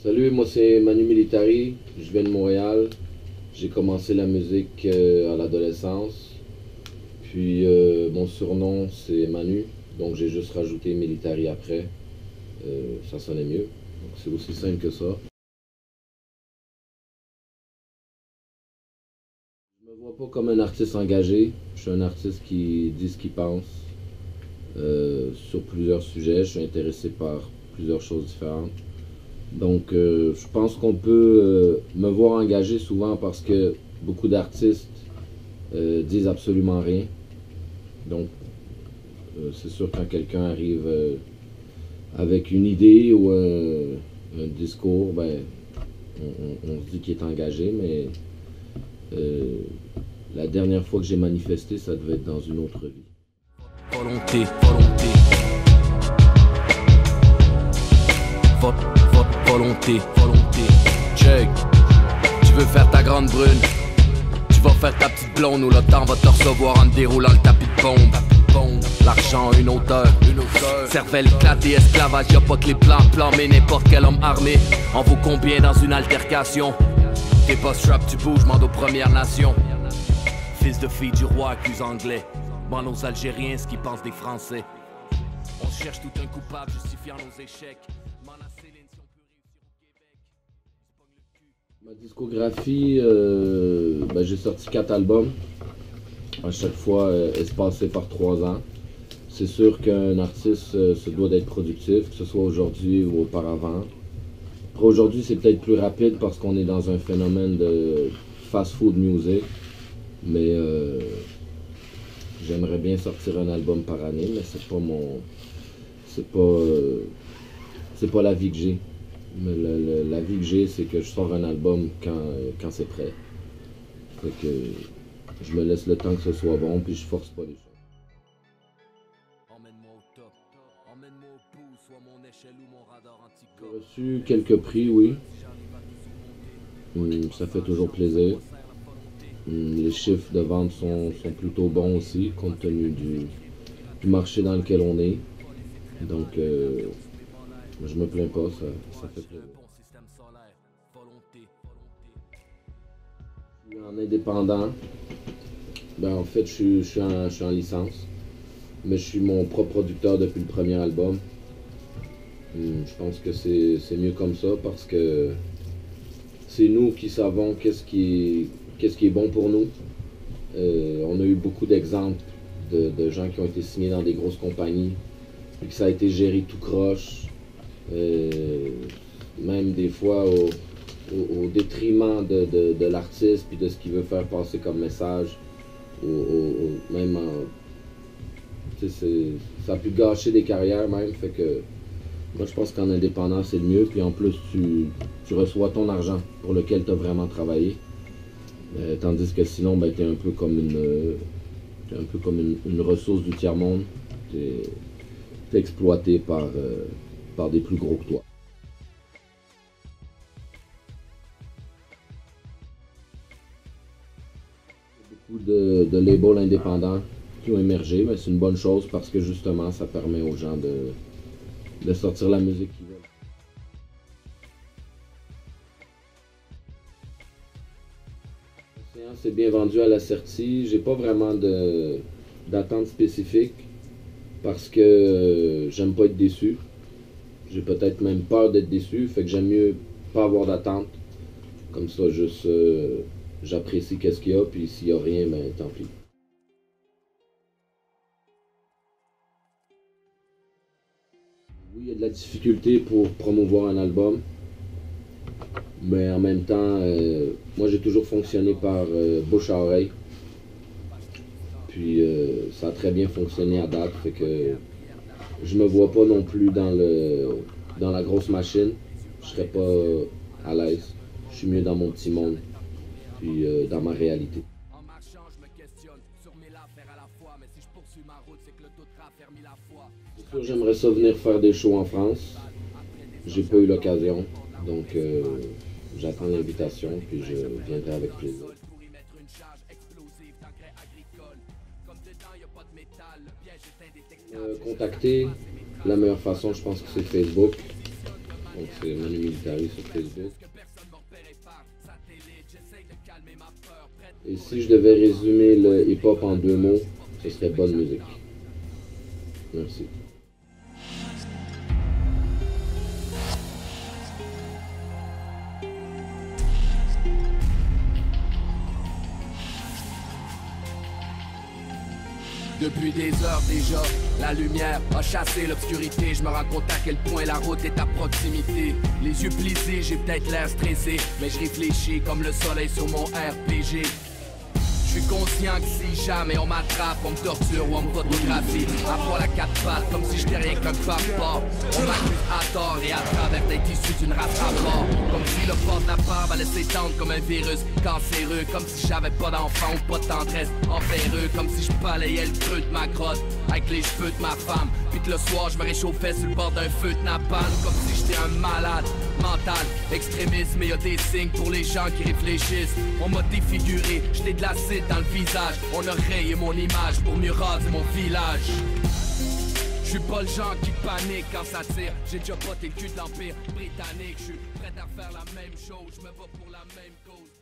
Salut, moi c'est Manu Militari, je viens de Montréal. J'ai commencé la musique à l'adolescence. Puis mon surnom c'est Manu, donc j'ai juste rajouté Militari après. Ça sonnait mieux. Donc c'est aussi simple que ça. Je me vois pas comme un artiste engagé. Je suis un artiste qui dit ce qu'il pense sur plusieurs sujets. Je suis intéressé par plusieurs choses différentes. Donc, je pense qu'on peut me voir engagé souvent parce que beaucoup d'artistes disent absolument rien. Donc, c'est sûr quand quelqu'un arrive avec une idée ou un discours, ben, on se dit qu'il est engagé, mais euh, la dernière fois que j'ai manifesté, ça devait être dans une autre vie. Volonté, volonté. Volonté, volonté. Check. Tu veux faire ta grande brune, tu vas faire ta petite blonde ou le temps va te recevoir en te déroulant le tapis de bombe. L'argent, une hauteur. Cervelle éclatée, esclavage, y'a pas que les plans, mais n'importe quel homme armé en vaut combien dans une altercation. T'es pas strap, tu bouges, mande aux Premières Nations. Fils de fille du roi accuse anglais. Demande aux Algériens ce qu'ils pensent des Français. On cherche tout un coupable justifiant nos échecs. Ma discographie, ben, j'ai sorti 4 albums, à chaque fois espacés par 3 ans. C'est sûr qu'un artiste se doit d'être productif, que ce soit aujourd'hui ou auparavant. Après aujourd'hui, c'est peut-être plus rapide parce qu'on est dans un phénomène de fast-food music, mais j'aimerais bien sortir un album par année, mais c'est pas mon, c'est pas la vie que j'ai. Mais la vie que j'ai, c'est que je sors un album quand c'est prêt. Fait que je me laisse le temps que ce soit bon, puis je force pas les choses. J'ai reçu quelques prix, oui. Ça fait toujours plaisir. Les chiffres de vente sont plutôt bons aussi, compte tenu du marché dans lequel on est. Donc, je me plains pas, ça fait plaisir. Je suis en indépendant. Ben, en fait, je suis en licence. Mais je suis mon propre producteur depuis le premier album. Je pense que c'est mieux comme ça parce que c'est nous qui savons qu'est-ce qui est bon pour nous. On a eu beaucoup d'exemples de gens qui ont été signés dans des grosses compagnies et que ça a été géré tout croche. Même des fois au détriment de l'artiste puis de ce qu'il veut faire passer comme message. Même ça a pu gâcher des carrières même. Fait que moi je pense qu'en indépendant c'est le mieux. Puis en plus tu reçois ton argent pour lequel tu as vraiment travaillé. Tandis que sinon ben, t'es un peu comme une ressource du tiers-monde. T'es exploité par des plus gros que toi. Beaucoup de labels indépendants qui ont émergé, mais c'est une bonne chose parce que justement ça permet aux gens de sortir la musique qu'ils veulent. C'est bien vendu à la sortie. J'ai pas vraiment d'attente spécifique parce que j'aime pas être déçu. J'ai peut-être même peur d'être déçu, fait que j'aime mieux pas avoir d'attente. Comme ça, juste j'apprécie qu'est-ce qu'il y a, puis s'il y a rien, ben tant pis. Oui, il y a de la difficulté pour promouvoir un album. Mais en même temps, moi j'ai toujours fonctionné par bouche à oreille. Puis ça a très bien fonctionné à date, fait que je me vois pas non plus dans la grosse machine. Je serais pas à l'aise. Je suis mieux dans mon petit monde, puis dans ma réalité. C'est sûr, j'aimerais ça venir faire des shows en France. J'ai pas eu l'occasion, donc j'attends l'invitation, puis je viendrai avec plaisir. Contacter, la meilleure façon, je pense que c'est Facebook. Donc c'est Manu Militari sur Facebook. Et si je devais résumer le hip-hop en 2 mots, ce serait bonne musique. Merci. Depuis des heures déjà, la lumière a chassé l'obscurité. Je me rends compte à quel point la route est à proximité. Les yeux plissés, j'ai peut-être l'air stressé, mais je réfléchis comme le soleil sur mon RPG. Je suis conscient que si jamais on m'attrape, on me torture ou on me photographie à part la 4 pattes, comme si j'étais rien qu'un papa. On m'accuse à tort et à travers d'être issu d'une race à mort. Comme si le port de la part allait s'étendre comme un virus cancéreux. Comme si j'avais pas d'enfant ou pas de tendresse envers eux. Comme si je balayais le creux de ma grotte avec les cheveux de ma femme. Puis que le soir je me réchauffais sur le bord d'un feu de napalm. Comme si j'étais un malade mental, extrémiste. Mais y'a des signes pour les gens qui réfléchissent. On m'a défiguré, j'étais de l'acide dans le visage. On a rayé mon image pour mieux raser mon village. Je suis pas le genre qui panique quand ça tire. J'ai déjà botté le cul de l'Empire britannique. Je suis prêt à faire la même chose, je me bats pour la même cause.